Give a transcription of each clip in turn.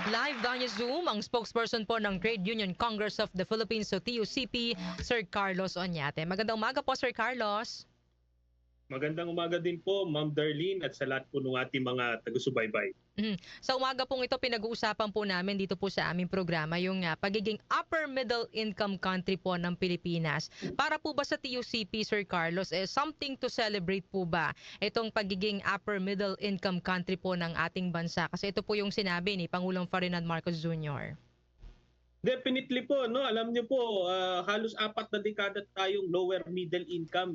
Live via Zoom ang spokesperson po ng Trade Union Congress of the Philippines o TUCP, Sir Carlos Oñate. Magandang umaga po, Sir Carlos. Magandang umaga din po, Ma'am Darlene, at sa lahat po ng ating mga taga-subaybay. Sa umaga pong ito, pinag-uusapan po namin dito po sa aming programa yung pagiging upper middle income country po ng Pilipinas. Para po ba sa TUCP, Sir Carlos, something to celebrate po ba itong pagiging upper middle income country po ng ating bansa? Kasi ito po yung sinabi ni Pangulong Ferdinand Marcos Jr. Definitely po, no? Alam niyo po, halos 4 na dekada tayong lower middle income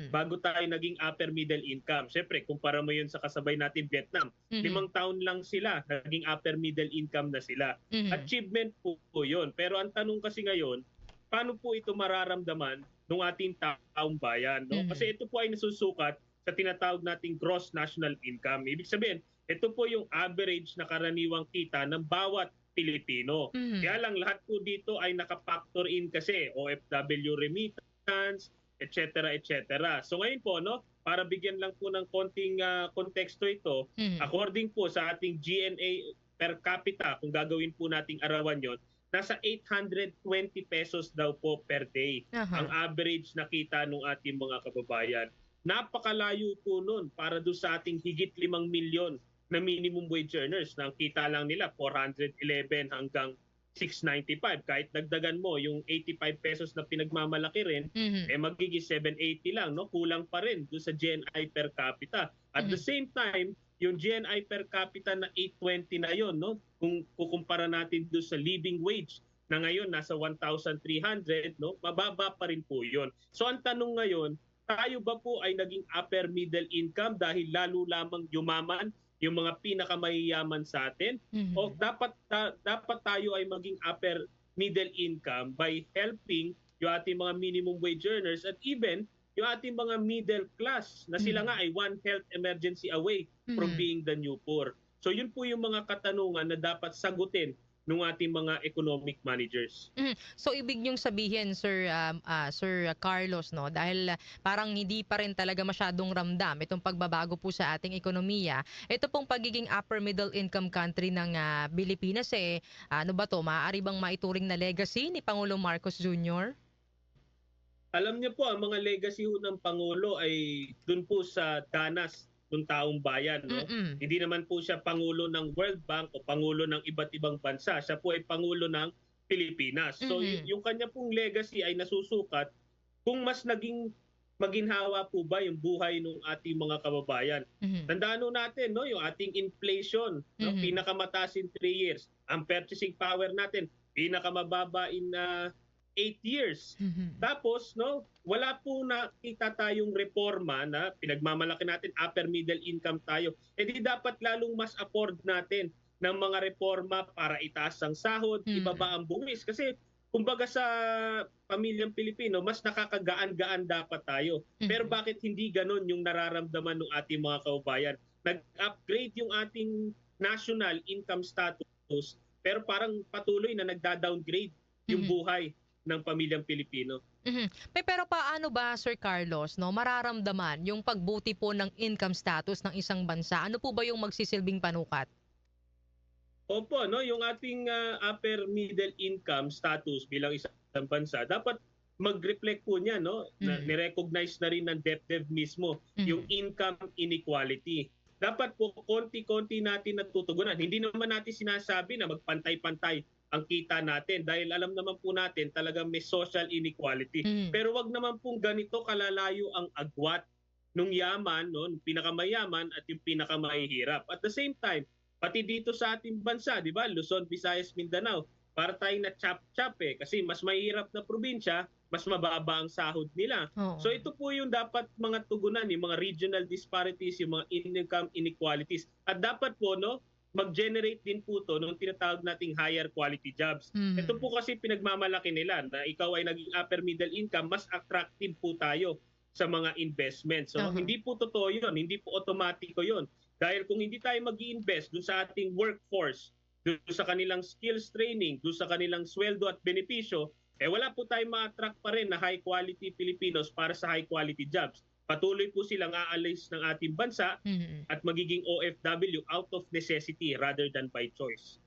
bago tayo naging upper middle income. Siyempre, kumpara mo yun sa kasabay natin Vietnam, 5 taon lang sila, naging upper middle income na sila. Achievement po yun. Pero ang tanong kasi ngayon, paano po ito mararamdaman ng ating taong bayan? No? Kasi ito po ay nasusukat sa tinatawag nating gross national income. Ibig sabihin, ito po yung average na karaniwang kita ng bawat Pilipino. Kaya lang lahat po dito ay naka-factor in kasi OFW remittance, etc. etc. So ngayon po, no, para bigyan lang po ng konting konteksto ito, according po sa ating GNA per capita, kung gagawin po nating arawan yon, nasa 820 pesos daw po per day ang average na kita ng ating mga kababayan. Napakalayo po nun para doon sa ating higit 5 milyon na minimum wage earners na ang kita lang nila 411 hanggang 695. Kahit dagdagan mo yung 85 pesos na pinagmamalaki rin, magiging 780 lang, no? Kulang pa rin doon sa GNI per capita. At the same time, yung GNI per capita na 820 na yon, no? Kung kukumpara natin doon sa living wage na ngayon nasa 1,300, no? Mababa pa rin po yon. So ang tanong ngayon, tayo ba po ay naging upper middle income dahil lalo lamang yumaman yung mga pinakamayayaman sa atin, o dapat tayo ay maging upper middle income by helping yung ating mga minimum wage earners at even yung ating mga middle class na sila nga ay one health emergency away from being the new poor. So yun po yung mga katanungan na dapat sagutin ng ating mga economic managers. So ibig niyong sabihin, Sir Carlos, no, dahil parang hindi pa rin talaga masyadong ramdam itong pagbabago po sa ating ekonomiya, ito pong pagiging upper middle income country ng Pilipinas, ano ba to, maaari bang maituring na legacy ni Pangulong Marcos Jr.? Alam niyo po, ang mga legacy ng Pangulo ay dun po sa danas ng taong bayan, no? Hindi naman po siya pangulo ng World Bank o pangulo ng iba't ibang bansa. Siya po ay pangulo ng Pilipinas. So yung kanya pong legacy ay nasusukat kung mas naging maginhawa po ba yung buhay ng ating mga kababayan. Tandaan natin, no, yung ating inflation, no, pinakamataas in 3 years. Ang purchasing power natin pinakamababa in 8 years. Tapos, no, wala po nakita tayong reforma na pinagmamalaki natin upper middle income tayo. Di dapat lalong mas afford natin ng mga reforma para itaas ang sahod, ibaba ang buwis. Kasi kumbaga sa pamilyang Pilipino, mas nakakagaan-gaan dapat tayo. Pero bakit hindi ganon yung nararamdaman ng ating mga kababayan? Nag-upgrade yung ating national income status, pero parang patuloy na nagda-downgrade yung buhay ng pamilyang Pilipino. Pero paano ba, Sir Carlos, no, mararamdaman yung pagbuti po ng income status ng isang bansa? Ano po ba yung magsisilbing panukat? Opo, no, yung ating upper middle income status bilang isang bansa, dapat mag-reflect po niya, no, na ni-recognize na rin ng DepEd mismo yung income inequality. Dapat po konti-konti natin natutugunan. Hindi naman natin sinasabi na magpantay-pantay ang kita natin dahil alam naman po natin talagang may social inequality. Pero wag naman pong ganito kalalayo ang agwat nung yaman, no, ng pinakamayaman at yung pinakamahihirap. At the same time, pati dito sa ating bansa, di ba, Luzon, Visayas, Mindanao, para tayong na chop-chop kasi mas mahirap na probinsya, mas mababa ang sahod nila. So ito po yung dapat mga tugunan, yung mga regional disparities, yung mga income inequalities. At dapat po, no, mag-generate din po to ng tinatawag nating higher quality jobs. Ito po kasi pinagmamalaki nila na ikaw ay naging upper middle income, mas attractive po tayo sa mga investments. So hindi po totoo yun, hindi po otomatiko yun. Dahil kung hindi tayo mag-i-invest dun sa ating workforce, dun sa kanilang skills training, dun sa kanilang sweldo at benepisyo, wala po tayong ma-attract pa rin na high quality Filipinos para sa high quality jobs. Patuloy po silang aalis ng ating bansa at magiging OFW out of necessity rather than by choice.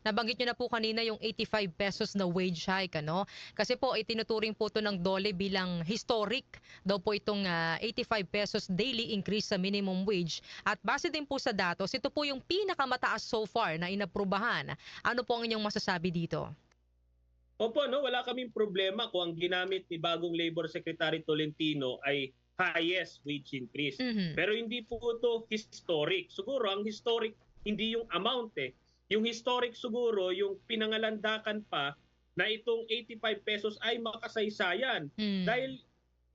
Nabanggit niyo na po kanina yung 85 pesos na wage hike, ano? Kasi po itinuturing po 'to ng DOLE bilang historic daw po itong 85 pesos daily increase sa minimum wage. At base din po sa datos, ito po yung pinakamataas so far na inaprubahan. Ano po ang inyong masasabi dito? Opo, no, wala kaming problema kung ang ginamit ni bagong Labor Secretary Tolentino ay highest wage increase. Mhm. Pero hindi po ito historic. Siguro ang historic hindi yung amount eh. Yung historic siguro yung pinangalandakan pa na itong 85 pesos ay makasaysayan. Hmm. Dahil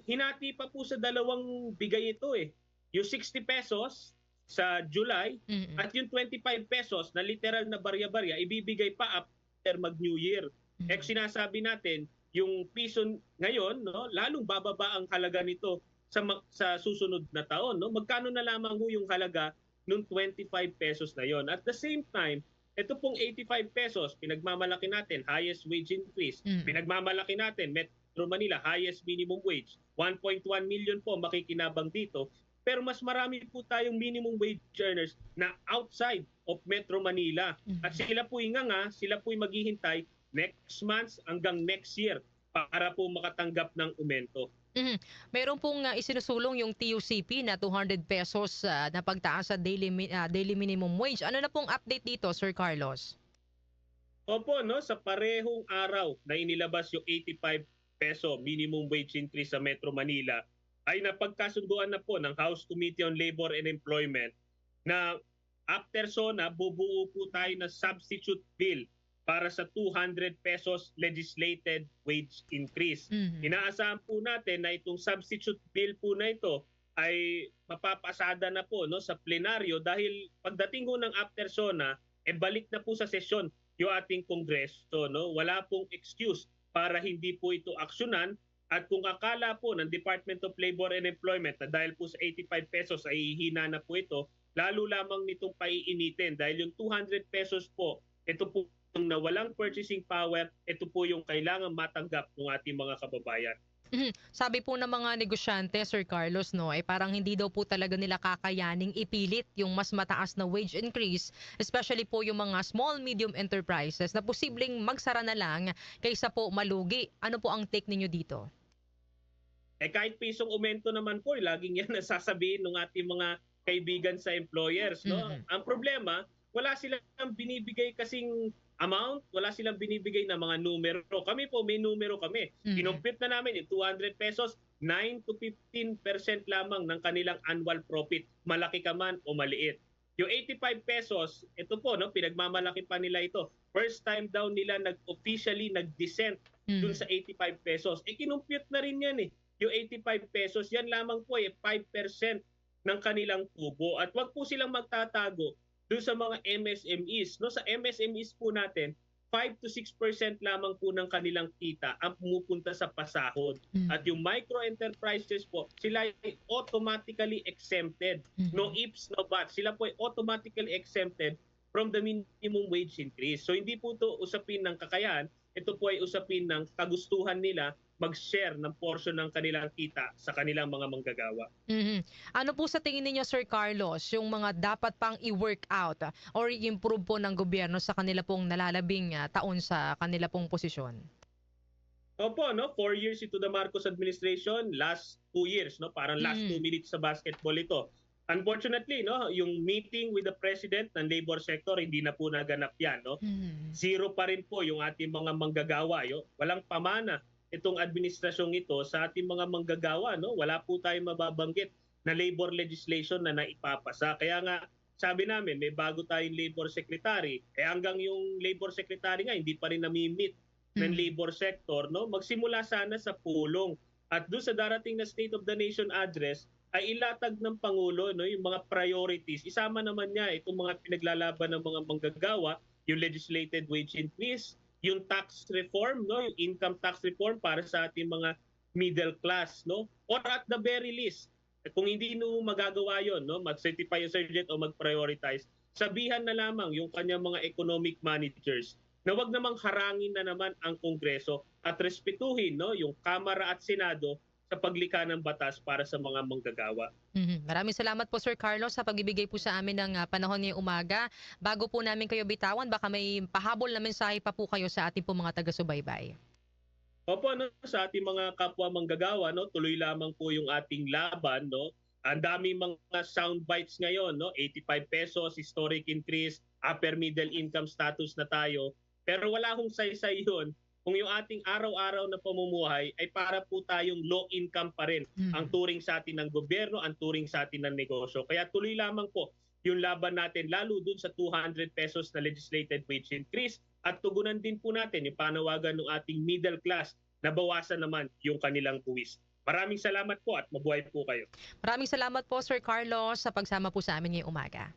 hinati pa po sa dalawang bigay ito eh. Yung 60 pesos sa July Mm. at yung 25 pesos na literal na barya-barya ibibigay pa after mag-New Year. Mm. Sinasabi natin, yung piso ngayon, no, lalong bababa ang halaga nito sa susunod na taon. No? Magkano na lamang ho yung halaga nung 25 pesos na yon. At the same time, ito pong 85 pesos, pinagmamalaki natin, highest wage increase. Mm. Pinagmamalaki natin, Metro Manila, highest minimum wage. 1.1 million po makikinabang dito. Pero mas marami po tayong minimum wage earners na outside of Metro Manila. At sila po sila po maghihintay next month hanggang next year para po makatanggap ng aumento. Meron pong isinusulong yung TUCP na 200 pesos na pagtaas sa daily minimum wage. Ano na pong update dito, Sir Carlos? Opo, no, sa parehong araw na inilabas yung 85 peso minimum wage increase sa Metro Manila, ay napagkasunduan na po ng House Committee on Labor and Employment na after SONA, bubuo po tayo ng substitute bill para sa 200 pesos legislated wage increase. Inaasahan po natin na itong substitute bill po na ito ay mapapasada na po, no, sa plenaryo dahil pagdating ho ng after SONA, balik na po sa sesyon yung ating Kongreso. No? Wala pong excuse para hindi po ito aksyonan. At kung akala po ng Department of Labor and Employment na dahil po sa 85 pesos ay hihina na po ito, lalo lamang nitong paiinitin dahil yung 200 pesos po, ito po yung nawalang purchasing power, ito po yung kailangan matanggap ng ating mga kababayan. Sabi po ng mga negosyante, Sir Carlos, no, ay parang hindi daw po talaga nila kakayaning ipilit yung mas mataas na wage increase, especially po yung mga small, medium enterprises na posibleng magsara na lang kaysa po malugi. Ano po ang take ninyo dito? Kahit pisong aumento naman po, laging yan nasasabihin ng ating mga kaibigan sa employers. No? Ang problema, wala silang binibigay kasing amount, wala silang binibigay na mga numero. Kami po, may numero kami. Kinompute na namin yung 200 pesos, 9 to 15% lamang ng kanilang annual profit. Malaki ka man o maliit. Yung 85 pesos, ito po, no, pinagmamalaki pa nila ito. First time daw nila officially nag-descent dun sa 85 pesos. Kinompute na rin yan eh. Yung 85 pesos, yan lamang po 5% ng kanilang tubo. At wag po silang magtatago doon sa mga MSMEs. No, sa MSMEs po natin, 5 to 6% lamang po ng kanilang kita ang pumupunta sa pasahod. At yung micro enterprises po, sila ay automatically exempted. No ifs, no buts. Sila po ay automatically exempted from the minimum wage increase. So hindi po ito usapin ng kakayahan, ito po ay usapin ng kagustuhan nila mag-share ng portion ng kanilang kita sa kanilang mga manggagawa. Ano po sa tingin ninyo, Sir Carlos, yung mga dapat pang i-work out or i-improve po ng gobyerno sa kanila pong nalalabing taon sa kanila pong posisyon? Opo, no, 4 years into the Marcos administration, last 2 years, no, parang last 2 minutes sa basketball ito. Unfortunately, no, yung meeting with the president ng labor sector hindi na po naganap yan, no. Zero pa rin po yung ating mga manggagawa, walang pamana itong administrasyong ito sa ating mga manggagawa, no? Wala po tayong mababanggit na labor legislation na naipapasa. Kaya nga sabi namin may bago tayong labor secretary, hanggang yung labor secretary nga hindi pa rin nami-meet ng labor sector, no? Magsimula sana sa pulong. At doon sa darating na State of the Nation address ay ilatag ng Pangulo, no, yung mga priorities. Isama naman niya itong mga pinaglalaban ng mga manggagawa, yung legislated wage increase, yung tax reform, no, yung income tax reform para sa ating mga middle class, no, or at the very least kung hindi no magagawa yon, no, mag-certify yung sergeant o mag-prioritize, sabihan na lamang yung kanyang mga economic managers na wag namang harangin na naman ang Kongreso at respetuhin, no, yung Kamara at Senado sa paglikha ng batas para sa mga manggagawa. Maraming salamat po Sir Carlos sa pagbibigay po sa amin ng panahon ngayong umaga. Bago po namin kayo bitawan, baka may pahabol na mensahe pa po kayo sa ating po mga taga-subaybay. Opo, no, sa ating mga kapwa manggagawa, no, tuloy lamang po yung ating laban, no. Ang daming mga sound bites ngayon, no, 85 pesos, historic increase, upper middle income status na tayo. Pero wala hong saysay yun kung yung ating araw-araw na pamumuhay ay para po tayong low income pa rin. Ang turing sa atin ng gobyerno, ang turing sa atin ng negosyo. Kaya tuloy lamang po yung laban natin lalo dun sa 200 pesos na legislated wage increase at tugunan din po natin yung panawagan ng ating middle class na bawasan naman yung kanilang buwis. Maraming salamat po at mabuhay po kayo. Maraming salamat po Sir Carlos sa pagsama po sa amin ngayong umaga.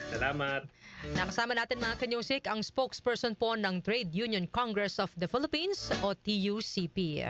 Salamat. Nakasama natin mga kanyusik ang spokesperson po ng Trade Union Congress of the Philippines o TUCP.